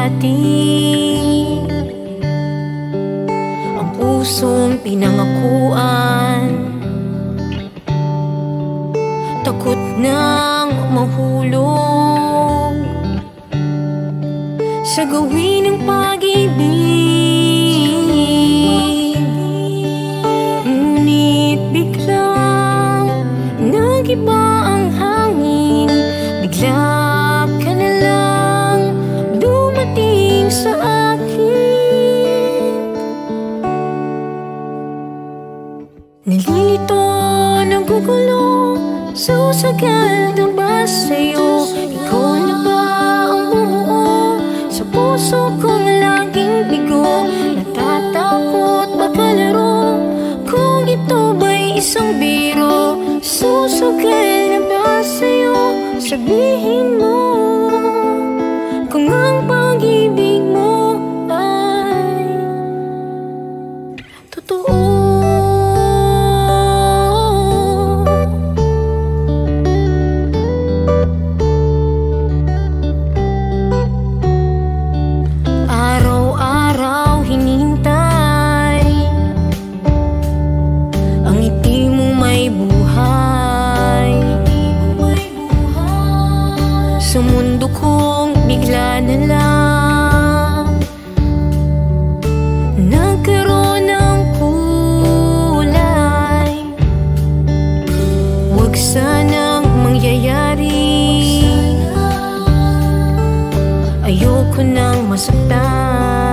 dati. Ang pusong pinangakuan, takot nang mahulog sa gawin ng pag-ibig. Ngunit biglang nag-iba ang hangin, bigla ka na lang dumating sa akin. Nalilito, nagugulo, susagad na ba sa'yo? Ikaw na ba ang bumuo sa puso kong laging bigo? Natatakot makalaro kung ito ba'y isang biro? Susugal na ba sa'yo? Sabihin mo kung ang pag-ibig mo ay totoo. Sa mundo kong bigla na lang nagkaroon ng kulay. Huwag sanang mangyayari, ayoko nang masaktan.